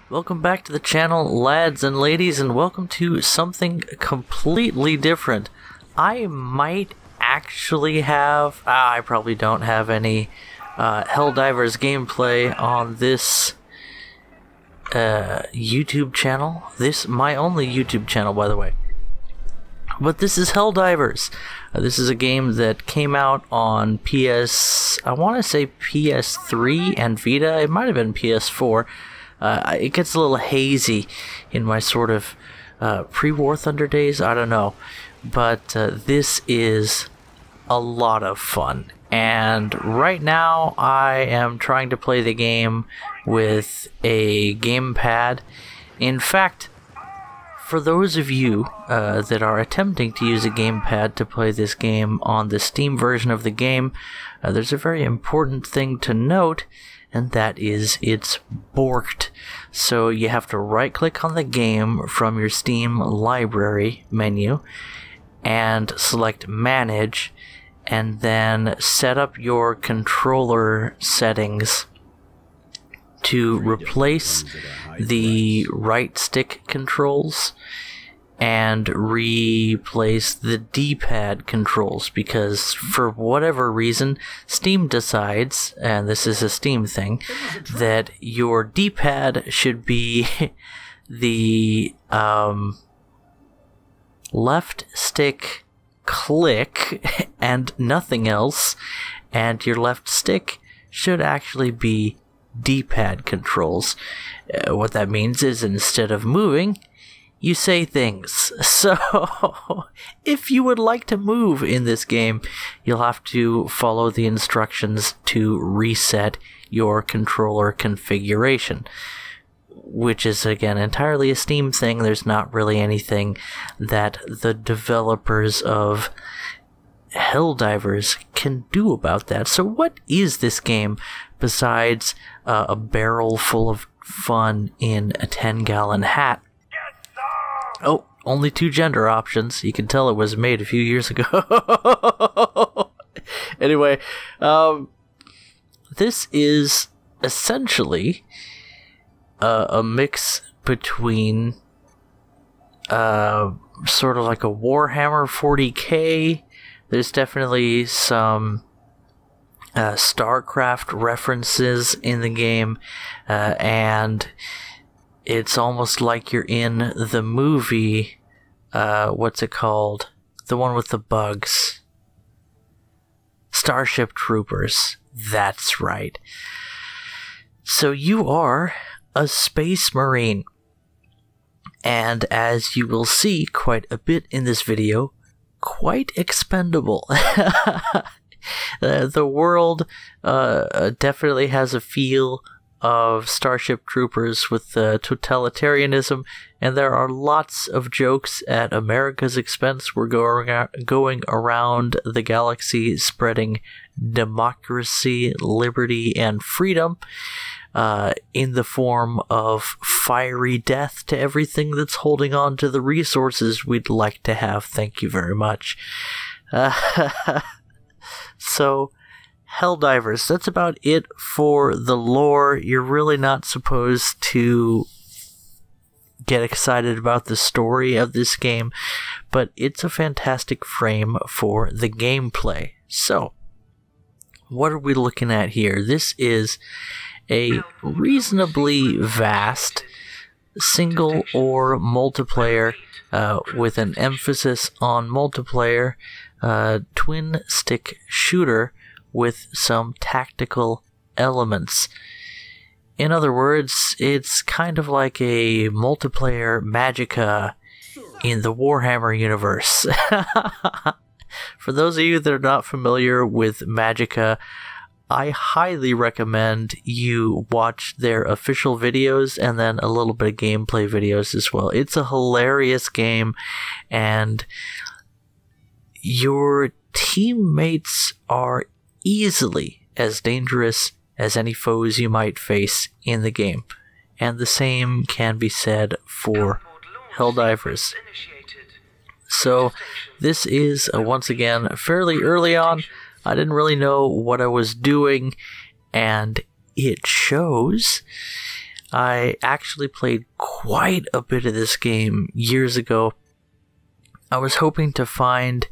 Welcome back to the channel, lads and ladies, and welcome to something completely different. I might actually have, I probably don't have any Helldivers gameplay on this YouTube channel. This my only YouTube channel, by the way. But this is Helldivers. This is a game that came out on I want to say PS3 and Vita. It might have been PS4. It gets a little hazy in my sort of pre-war Thunder days, I don't know. But this is a lot of fun. And right now I am trying to play the game with a gamepad. In fact, for those of you that are attempting to use a gamepad to play this game on the Steam version of the game, there's a very important thing to note, and that is it's borked. So you have to right click on the game from your Steam library menu and select manage, and then set up your controller settings to replace the right stick controls and replace the D-pad controls, because for whatever reason Steam decides, and this is a Steam thing, that your D-pad should be the left stick click and nothing else, and your left stick should actually be D-pad controls. What that means is instead of moving, you say things. So if you would like to move in this game, you'll have to follow the instructions to reset your controller configuration, which is again entirely a Steam thing. There's not really anything that the developers of Helldivers can do about that. So what is this game besides a barrel full of fun in a 10-gallon hat? Oh, only 2 gender options. You can tell it was made a few years ago. Anyway, this is essentially a mix between sort of like a Warhammer 40k. There's definitely some StarCraft references in the game, and it's almost like you're in the movie, what's it called? The one with the bugs. Starship Troopers. That's right. So you are a space marine. And as you will see quite a bit in this video, quite expendable. The world definitely has a feel of Starship Troopers with totalitarianism, and there are lots of jokes at America's expense. We're going around the galaxy spreading democracy, liberty, and freedom in the form of fiery death to everything that's holding on to the resources we'd like to have. Thank you very much. So, Helldivers, that's about it for the lore. You're really not supposed to get excited about the story of this game, but it's a fantastic frame for the gameplay. So, what are we looking at here? This is a reasonably vast single or multiplayer, with an emphasis on multiplayer, twin stick shooter with some tactical elements. In other words, it's kind of like a multiplayer Magicka in the Warhammer universe. For those of you that are not familiar with Magicka, I highly recommend you watch their official videos and then a little bit of gameplay videos as well. It's a hilarious game, and your teammates are easily as dangerous as any foes you might face in the game. And the same can be said for Helldivers. So this is, once again, fairly early on. I didn't really know what I was doing, and it shows. I actually played quite a bit of this game years ago. I was hoping to find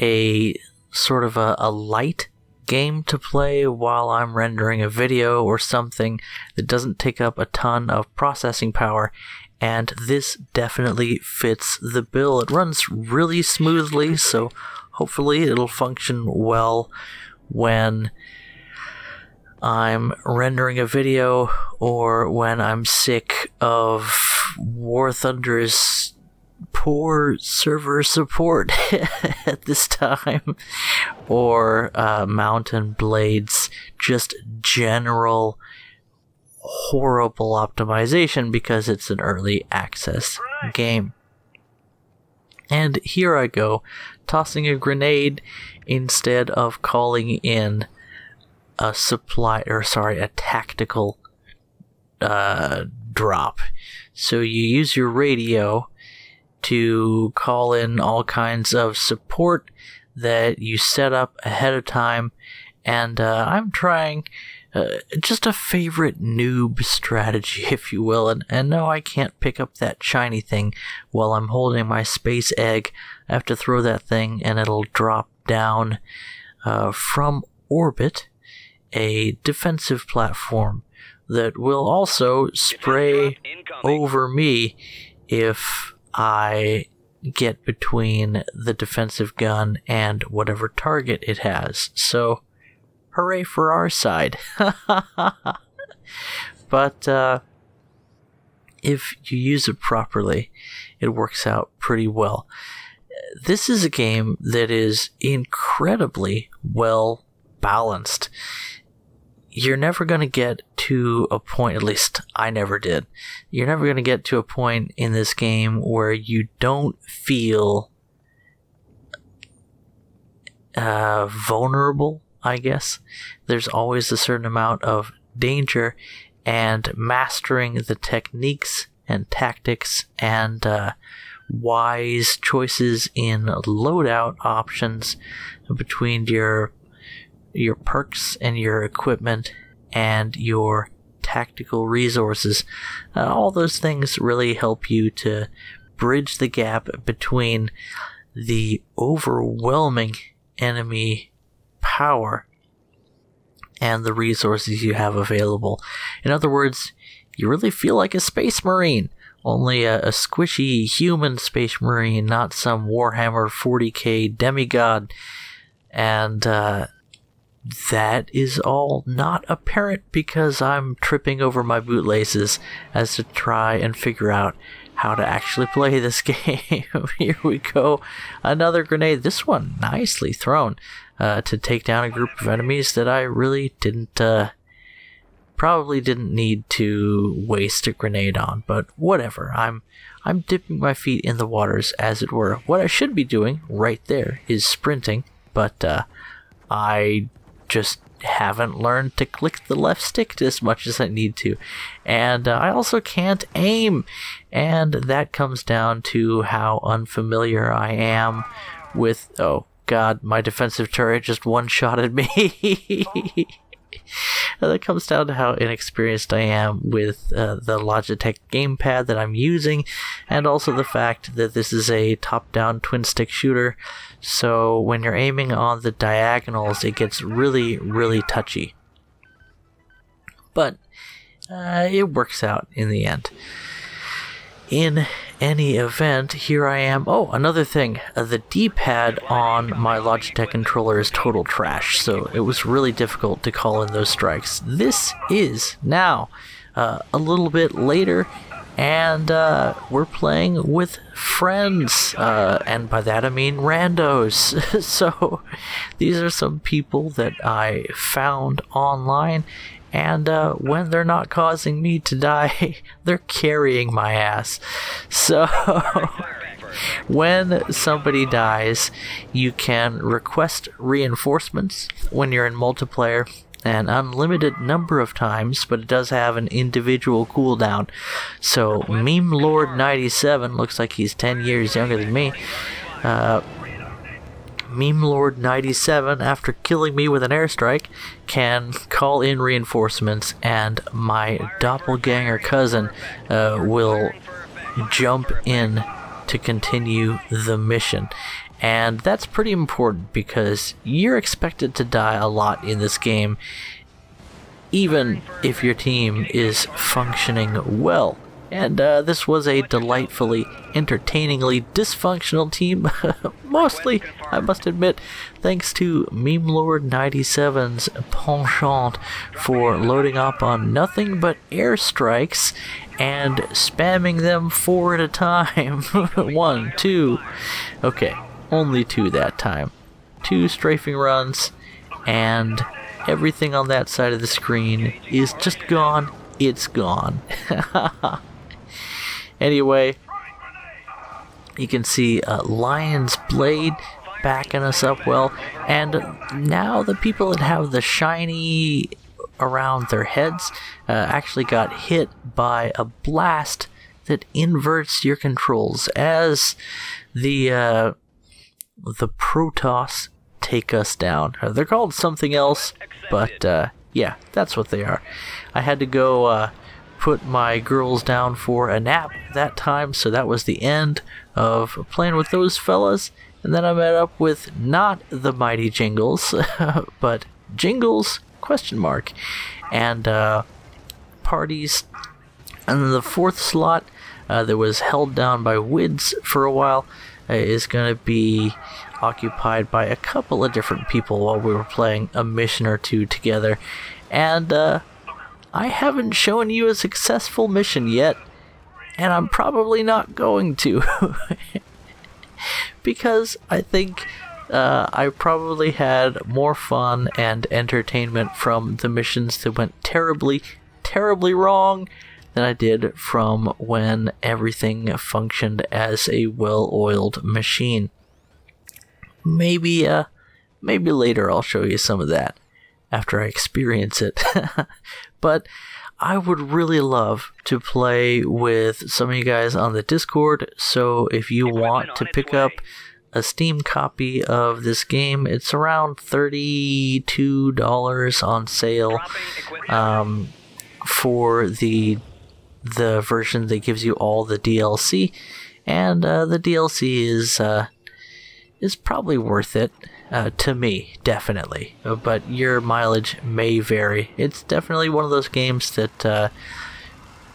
a sort of a light game to play while I'm rendering a video or something that doesn't take up a ton of processing power, and this definitely fits the bill. It runs really smoothly, so hopefully it'll function well when I'm rendering a video or when I'm sick of War Thunder's poor server support at this time, or Mountain Blade's just general horrible optimization because it's an early access game. And here I go, tossing a grenade instead of calling in a tactical drop. So you use your radio to call in all kinds of support that you set up ahead of time, and I'm trying just a favorite noob strategy, if you will, and no, I can't pick up that shiny thing while I'm holding my space egg. I have to throw that thing and it'll drop down from orbit a defensive platform that will also spray over me if I get between the defensive gun and whatever target it has. So, hooray for our side. But if you use it properly, it works out pretty well. This is a game that is incredibly well balanced. You're never going to get to a point, at least I never did, you're never going to get to a point in this game where you don't feel vulnerable, I guess. There's always a certain amount of danger, and mastering the techniques and tactics and wise choices in loadout options between your perks and your equipment and your tactical resources. All those things really help you to bridge the gap between the overwhelming enemy power and the resources you have available. In other words, you really feel like a space marine, only a squishy human space marine, not some Warhammer 40k demigod. And that is all not apparent because I'm tripping over my bootlaces as to try and figure out how to actually play this game. Here we go. Another grenade. This one nicely thrown to take down a group of enemies that I really probably didn't need to waste a grenade on, but whatever. I'm dipping my feet in the waters, as it were. What I should be doing right there is sprinting, but I just haven't learned to click the left stick as much as I need to. And I also can't aim, and that comes down to how unfamiliar I am with... Oh god, my defensive turret just one-shotted me. That comes down to how inexperienced I am with the Logitech gamepad that I'm using, and also the fact that this is a top-down twin-stick shooter, so when you're aiming on the diagonals, it gets really, really touchy. But it works out in the end. In any event, here I am. Oh, another thing. The D-pad on my Logitech controller is total trash, so it was really difficult to call in those strikes. This is now a little bit later, and we're playing with friends, and by that I mean randos. So these are some people that I found online, and when they're not causing me to die, they're carrying my ass. So when somebody dies, you can request reinforcements when you're in multiplayer an unlimited number of times, but it does have an individual cooldown. So Meme Lord 97 looks like he's 10 years younger than me. Meme Lord 97, after killing me with an airstrike, can call in reinforcements, and my doppelganger cousin will jump in to continue the mission. And that's pretty important because you're expected to die a lot in this game, even if your team is functioning well. And this was a delightfully, entertainingly dysfunctional team, mostly, I must admit, thanks to Meme Lord 97's penchant for loading up on nothing but airstrikes and spamming them 4 at a time. 1, 2, okay, only 2 that time. 2 strafing runs, and everything on that side of the screen is just gone. It's gone. Anyway, you can see Lion's Blade backing us up well, and now the people that have the shiny around their heads actually got hit by a blast that inverts your controls as the Protoss take us down. They're called something else, but yeah, that's what they are. I had to go put my girls down for a nap that time, so that was the end of playing with those fellas. And then I met up with not the mighty Jingles, but Jingles ? And parties. And then the 4th slot that was held down by WIDS for a while is going to be occupied by a couple of different people while we were playing a mission or 2 together. And I haven't shown you a successful mission yet, and I'm probably not going to. Because I think I probably had more fun and entertainment from the missions that went terribly, terribly wrong than I did from when everything functioned as a well-oiled machine. Maybe later I'll show you some of that after I experience it. But I would really love to play with some of you guys on the Discord, so if you want to pick up a Steam copy of this game, it's around $32 on sale for the version that gives you all the DLC, and the DLC is probably worth it. To me, definitely, but your mileage may vary. It's definitely one of those games that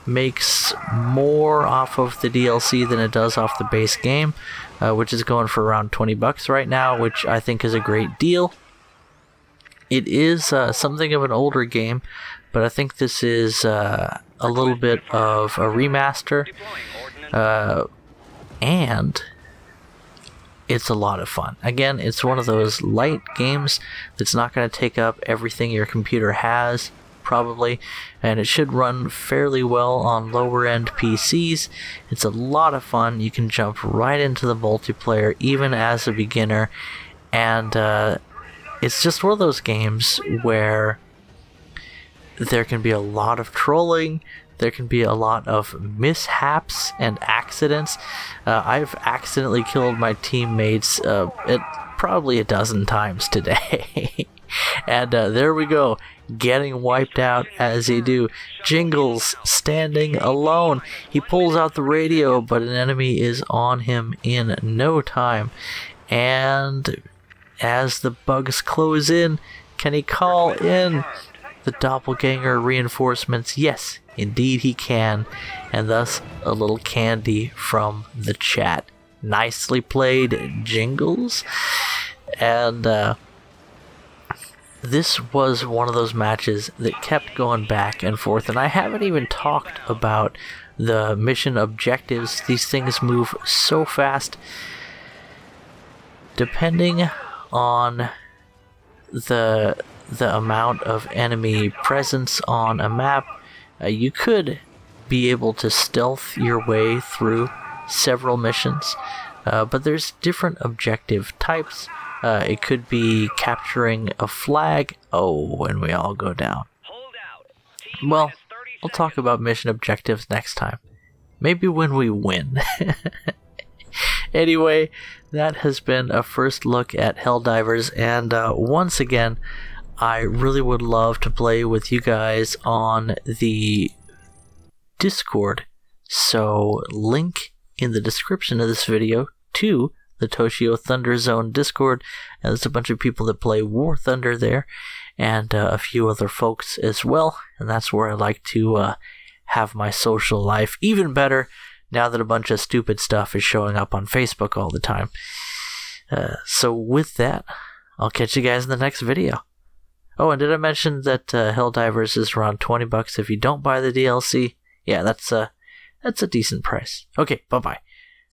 makes more off of the DLC than it does off the base game, which is going for around $20 right now, which I think is a great deal. It is something of an older game, but I think this is a little bit of a remaster, and it's a lot of fun. Again, it's one of those light games that's not going to take up everything your computer has, probably, and it should run fairly well on lower end PCs. It's a lot of fun. You can jump right into the multiplayer even as a beginner, and it's just one of those games where there can be a lot of trolling. There can be a lot of mishaps and accidents. I've accidentally killed my teammates probably a dozen times today. And there we go, getting wiped out as they do. Jingles standing alone. He pulls out the radio, but an enemy is on him in no time. And as the bugs close in, can he call in the doppelganger reinforcements? Yes, indeed he can, and thus a little candy from the chat. Nicely played, Jingles. And this was one of those matches that kept going back and forth, and I haven't even talked about the mission objectives. These things move so fast. Depending on the amount of enemy presence on a map, you could be able to stealth your way through several missions, but there's different objective types. It could be capturing a flag. Oh, and we all go down. Well, we'll talk about mission objectives next time. Maybe when we win. Anyway, that has been a first look at Helldivers, and once again, I really would love to play with you guys on the Discord. So, link in the description of this video to the Toshio Thunder Zone Discord. And there's a bunch of people that play War Thunder there, and a few other folks as well. And that's where I like to have my social life even better now that a bunch of stupid stuff is showing up on Facebook all the time. So with that, I'll catch you guys in the next video. Oh, and did I mention that Helldivers is around $20 if you don't buy the DLC? Yeah, that's a decent price. Okay, bye-bye.